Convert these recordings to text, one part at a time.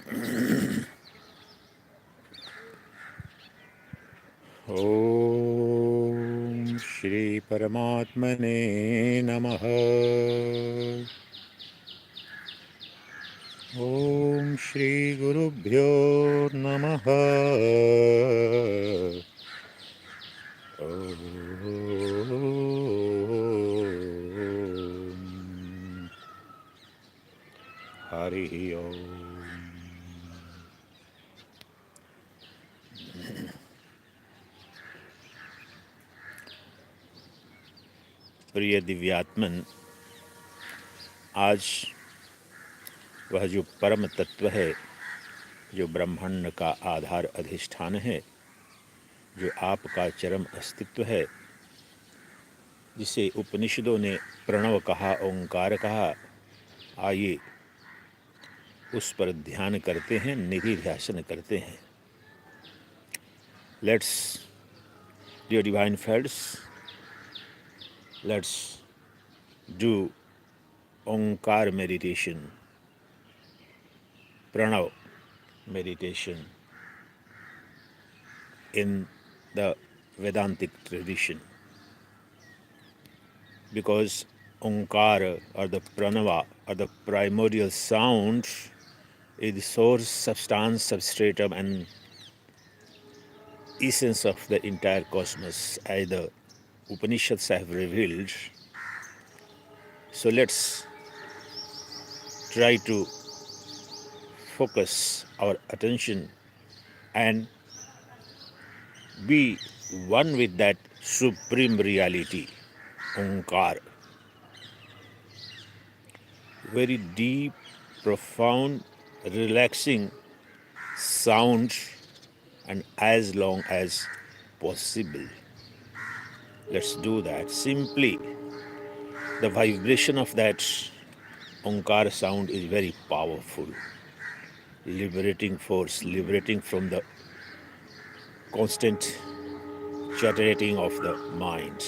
Om Shri Paramatmane Namaha. Om Shri Gurubhyo Namaha. Om Hari Om. प्रिय दिव्यात्मन, आज वह जो परम तत्व है, जो ब्रह्मांड का आधार अधिष्ठान है, जो आपका चरम अस्तित्व है, जिसे उपनिषदों ने प्रणव कहा, ओंकार कहा, आइए उस पर ध्यान करते हैं, निधि ध्यासन करते हैं। Let's dear divine friends, let's do Omkar meditation, Pranava meditation in the Vedantic tradition, because Onkara or the Pranava or the primordial sound is the source, substance, substratum and essence of the entire cosmos, as the Upanishads have revealed. So let's try to focus our attention and be one with that supreme reality, Onkar. Very deep, profound, relaxing sound, and as long as possible. Let's do that. Simply, the vibration of that Onkar sound is very powerful, liberating force, liberating from the constant chattering of the mind.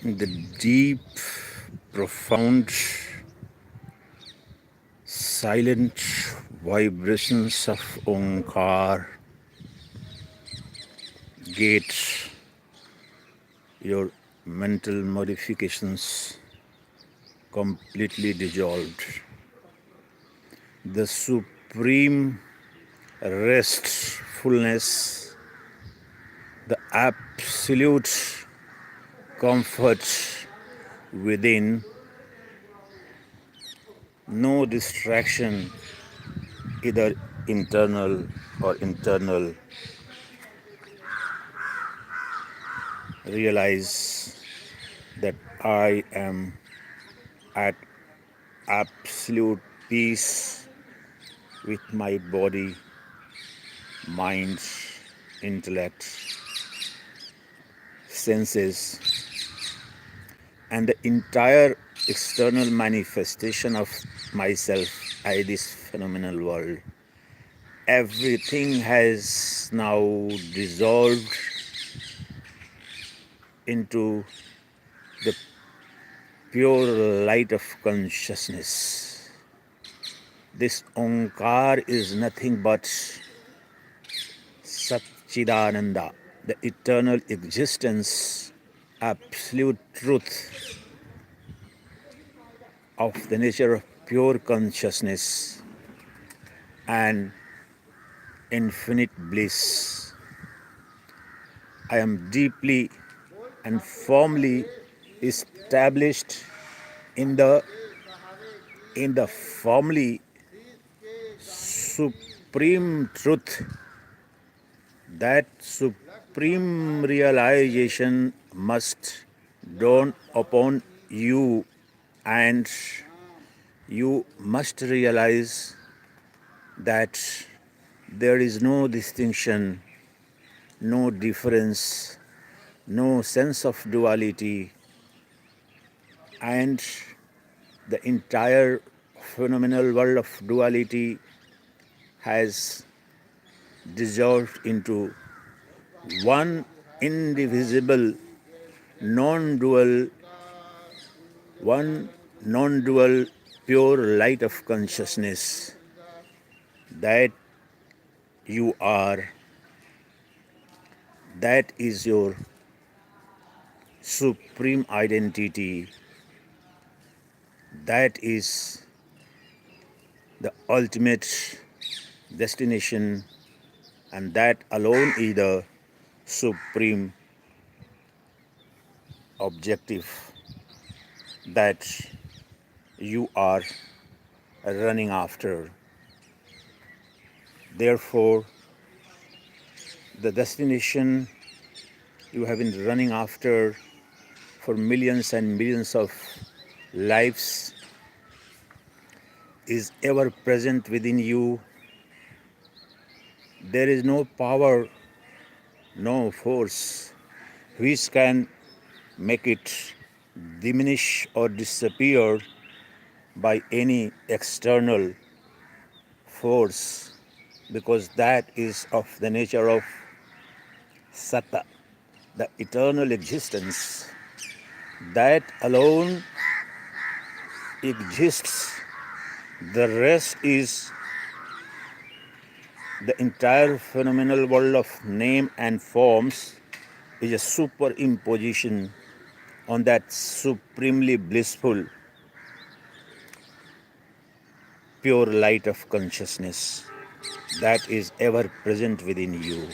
The deep, profound, silent vibrations of Omkar gate your mental modifications completely dissolved. The supreme restfulness, the absolute comfort within, no distraction, either internal or internal. Realize that I am at absolute peace with my body, mind, intellect, senses, and the entire external manifestation of myself, I, this phenomenal world. Everything has now dissolved into the pure light of consciousness. This Omkar is nothing but Sacchidananda, the eternal existence absolute truth of the nature of pure consciousness and infinite bliss. I am deeply and firmly established in the firmly supreme truth. That supreme realization must dawn upon you, and you must realize that there is no distinction, no difference, no sense of duality, and the entire phenomenal world of duality has dissolved into one indivisible, non-dual, one non-dual pure light of consciousness. That you are, that is your supreme identity. That is the ultimate destination, and that alone is the supreme objective that you are running after. Therefore, the destination you have been running after for millions and millions of lives is ever present within you. There is no power, no force which can make it diminish or disappear by any external force, because that is of the nature of Satta, the eternal existence. That alone exists. The rest is the entire phenomenal world of name and forms is a superimposition on that supremely blissful pure light of consciousness that is ever present within you.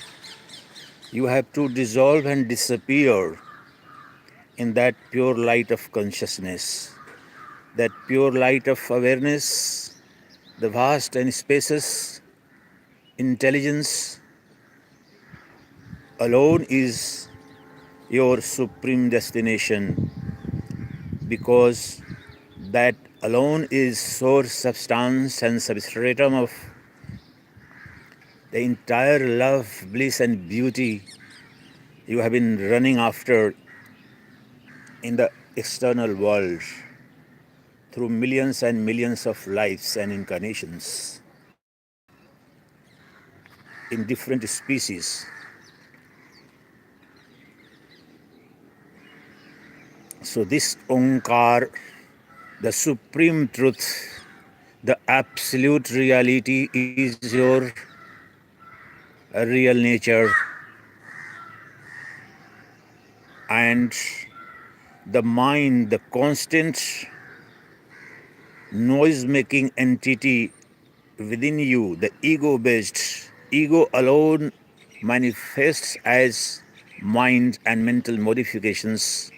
You have to dissolve and disappear in that pure light of consciousness, that pure light of awareness, the vast and spacious intelligence alone is your supreme destination, because that alone is source, substance and substratum of the entire love, bliss and beauty you have been running after in the external world through millions and millions of lives and incarnations in different species. So this Omkar, the supreme truth, the absolute reality is your real nature, and the mind, the constant noise-making entity within you, the ego-based, ego alone manifests as mind and mental modifications.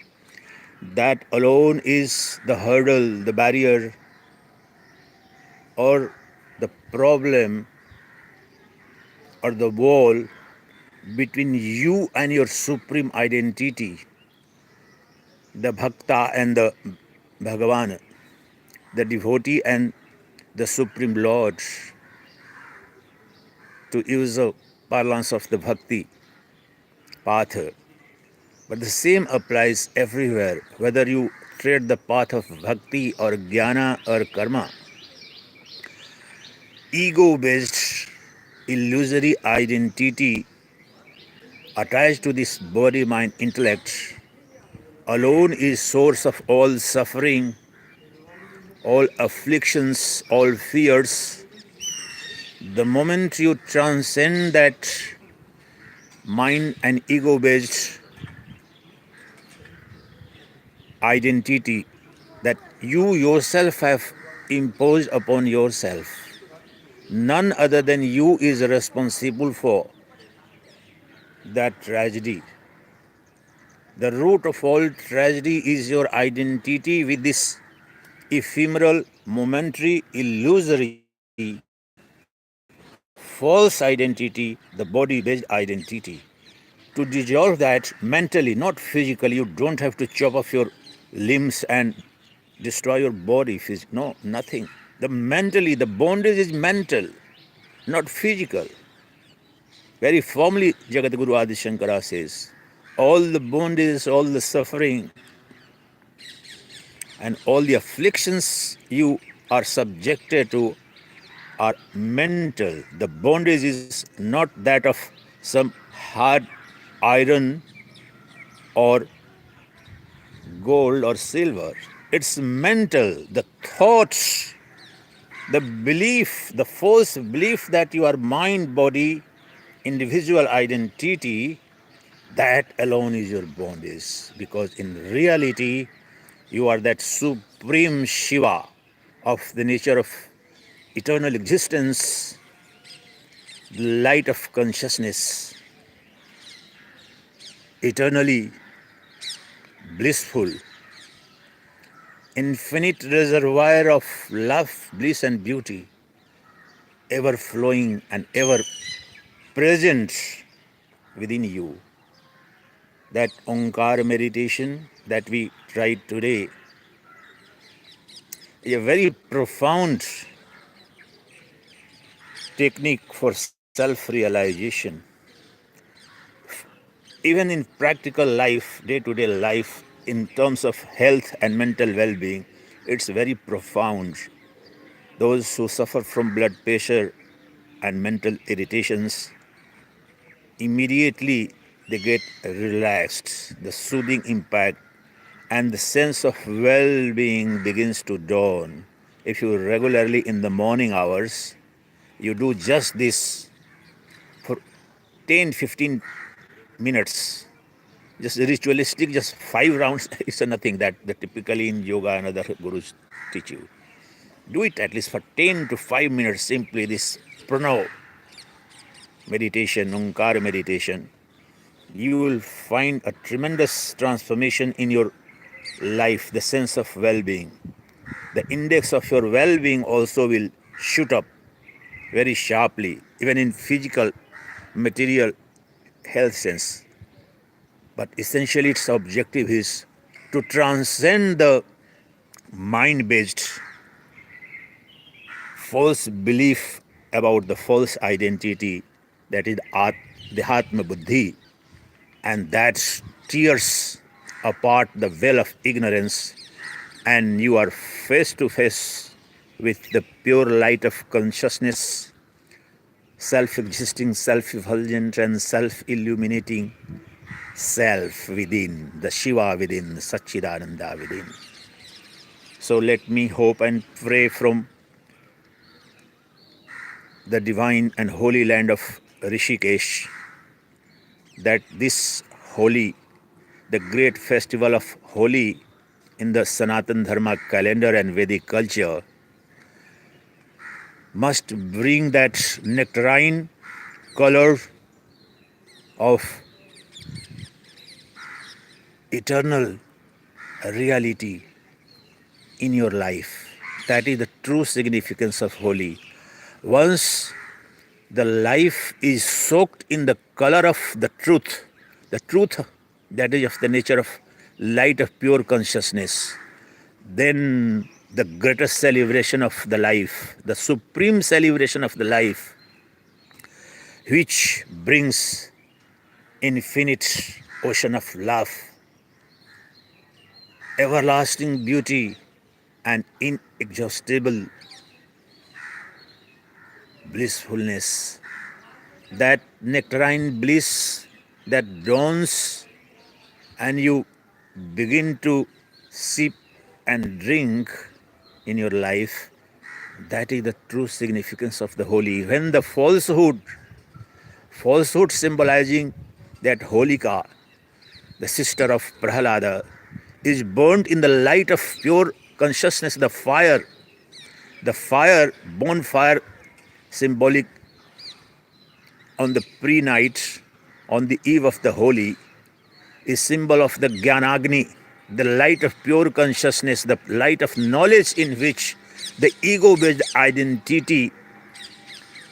That alone is the hurdle, the barrier, or the problem, or the wall between you and your supreme identity, the bhakta and the Bhagavan, the devotee and the Supreme Lord, to use the parlance of the bhakti path. But the same applies everywhere, whether you tread the path of bhakti or jnana or karma. Ego-based illusory identity attached to this body, mind, intellect alone is source of all suffering, all afflictions, all fears. The moment you transcend that mind and ego-based identity that you yourself have imposed upon yourself. None other than you is responsible for that tragedy. The root of all tragedy is your identity with this ephemeral, momentary, illusory, false identity, the body based identity. To dissolve that mentally, not physically, you don't have to chop off your limbs and destroy your body. No, nothing. The bondage is mental, not physical. Very firmly, Jagat Guru Adi Shankara says, all the bondages, all the suffering, and all the afflictions you are subjected to are mental. The bondage is not that of some hard iron or gold or silver. It's mental. The thoughts, the belief, the false belief that you are mind, body, individual identity, that alone is your bondage. Because in reality, you are that supreme Shiva of the nature of eternal existence, the light of consciousness, eternally blissful, infinite reservoir of love, bliss, and beauty, ever flowing and ever present within you. That Onkar meditation that we tried today is a very profound technique for self-realization. Even in practical life, day-to-day life, in terms of health and mental well-being, it's very profound. Those who suffer from blood pressure and mental irritations, immediately they get relaxed. The soothing impact and the sense of well-being begins to dawn. If you regularly in the morning hours, you do just this for 10-15 minutes, just ritualistic, just 5 rounds, it's nothing that typically in yoga and other gurus teach you. Do it at least for 10 to 5 minutes, simply this pranav meditation, Onkar meditation. You will find a tremendous transformation in your life, the sense of well-being. The index of your well-being also will shoot up very sharply, even in physical, material health sense. But essentially its objective is to transcend the mind-based false belief about the false identity that is the Atma Buddhi, and that tears apart the veil of ignorance, and you are face to face with the pure light of consciousness, self-existing, self-effulgent, and self-illuminating self within, the Shiva within, Sacchidananda within. So let me hope and pray from the divine and holy land of Rishikesh that this Holi, the great festival of Holi in the Sanatan Dharma calendar and Vedic culture, must bring that nectarine color of eternal reality in your life. That is the true significance of Holi. Once the life is soaked in the color of the truth that is of the nature of light of pure consciousness, then the greatest celebration of the life, the supreme celebration of the life, which brings infinite ocean of love, everlasting beauty, and inexhaustible blissfulness. That nectarine bliss that dawns and you begin to sip and drink in your life, that is the true significance of the Holi. When the falsehood symbolizing that Holika, the sister of Prahalada, is burnt in the light of pure consciousness, the fire, bonfire symbolic on the pre-night, on the eve of the holy, is symbol of the Jnanagni, the light of pure consciousness, the light of knowledge in which the ego-based identity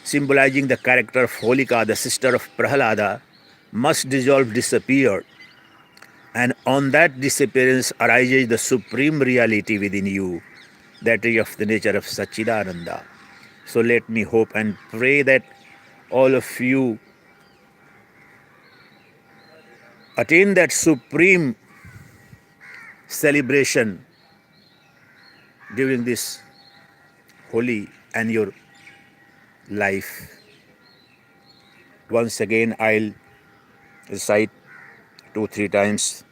symbolizing the character of Holika, the sister of Prahalada, must dissolve, disappear. And on that disappearance arises the supreme reality within you, that is of the nature of Sacchidananda. So let me hope and pray that all of you attain that supreme celebration during this holy and your life. Once again, I'll recite 2-3 times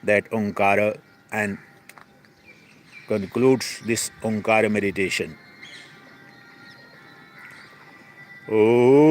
that Omkara and concludes this Omkara meditation. Oh